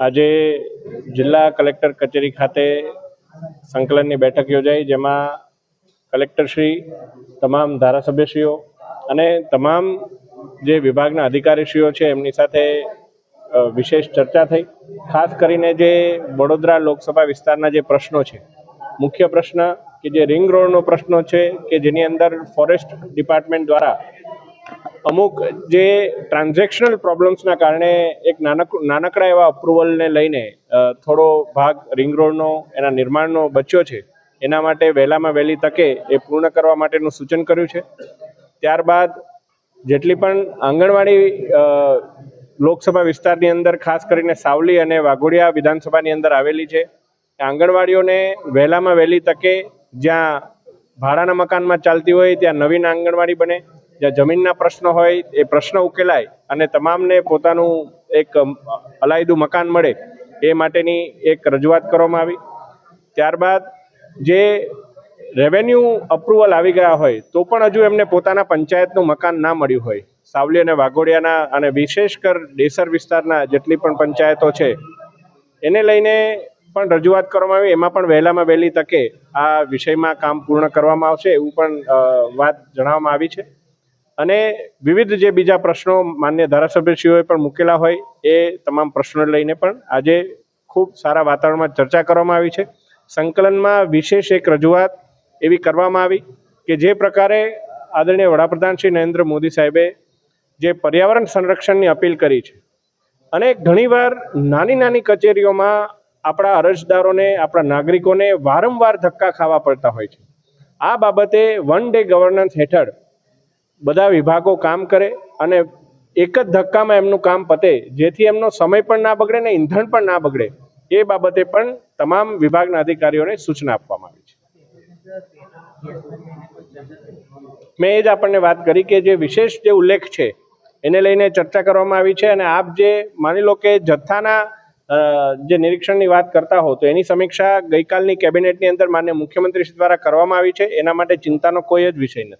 આજે જિલ્લા કલેક્ટર કચેરી ખાતે સંકલનની બેઠક યોજાઈ, જેમાં કલેક્ટરશ્રી, તમામ ધારાસભ્યશ્રીઓ અને તમામ જે વિભાગના અધિકારીશ્રીઓ છે એમની સાથે વિશેષ ચર્ચા થઈ. ખાસ કરીને જે વડોદરા લોકસભા વિસ્તારના જે પ્રશ્નો છે, મુખ્ય પ્રશ્ન કે જે રિંગ રોડનો પ્રશ્નો છે કે જેની અંદર ફોરેસ્ટ ડિપાર્ટમેન્ટ દ્વારા અમુક જે ટ્રાન્ઝેક્શનલ પ્રોબ્લેમ્સના કારણે એક નાનકડા એવા અપ્રુવલને લઈને થોડો ભાગ રિંગ રોડનો એના નિર્માણનો બચ્યો છે, એના માટે વહેલામાં વહેલી તકે એ પૂર્ણ કરવા માટેનું સૂચન કર્યું છે. ત્યારબાદ જેટલી પણ આંગણવાડી લોકસભા વિસ્તારની અંદર ખાસ કરીને સાવલી અને વાઘોડિયા વિધાનસભાની અંદર આવેલી છે, આંગણવાડીઓને વહેલામાં વહેલી તકે જ્યાં ભાડાના મકાનમાં ચાલતી હોય ત્યાં નવીન આંગણવાડી બને, જ્યાં જમીનના પ્રશ્નો હોય એ પ્રશ્ન ઉકેલાય અને તમામને પોતાનું એક અલાયદું મકાન મળે એ માટેની એક રજૂઆત કરવામાં આવી. ત્યારબાદ જે રેવન્યુ અપ્રુવલ આવી ગયા હોય તો પણ હજુ એમને પોતાના પંચાયતનું મકાન ના મળ્યું હોય, સાવલી અને વાઘોડિયાના અને વિશેષ કર ડેસર વિસ્તારના જેટલી પણ પંચાયતો છે એને લઈને પણ રજૂઆત કરવામાં આવી. એમાં પણ વહેલામાં વહેલી તકે આ વિષયમાં કામ પૂર્ણ કરવામાં આવશે એવું પણ વાત જણાવવામાં આવી છે. અને વિવિધ જે બીજા પ્રશ્નો માન્ય ધારાસભ્યશ્રીઓએ પણ મૂકેલા હોય એ તમામ પ્રશ્નો લઈને પણ આજે ખૂબ સારા વાતાવરણમાં ચર્ચા કરવામાં આવી છે. સંકલનમાં વિશેષ એક રજૂઆત એવી કરવામાં આવી કે જે પ્રકારે આદરણીય વડાપ્રધાન શ્રી નરેન્દ્ર મોદી સાહેબે જે પર્યાવરણ સંરક્ષણની અપીલ કરી છે અને ઘણીવાર નાની નાની કચેરીઓમાં આપણા અરજદારોને, આપણા નાગરિકોને વારંવાર ધક્કા ખાવા પડતા હોય છે. આ બાબતે વન ડે ગવર્નન્સ હેઠળ બધા વિભાગો કામ કરે અને એક જ ધક્કામાં એમનું કામ પતે, જેથી એમનો સમય પણ ના બગડે ને ઈંધણ પણ ના બગડે, એ બાબતે પણ તમામ વિભાગના અધિકારીઓને સૂચના આપવામાં આવી છે. મેં એ જ આપણને વાત કરી કે જે વિશેષ જે ઉલ્લેખ છે એને લઈને ચર્ચા કરવામાં આવી છે. અને આપ જે માની લો કે જથ્થાના જે નિરીક્ષણની વાત કરતા હો તો એની સમીક્ષા ગઈકાલની કેબિનેટની અંદર માન્ય મુખ્યમંત્રી દ્વારા કરવામાં આવી છે. એના માટે ચિંતાનો કોઈ જ વિષય નથી.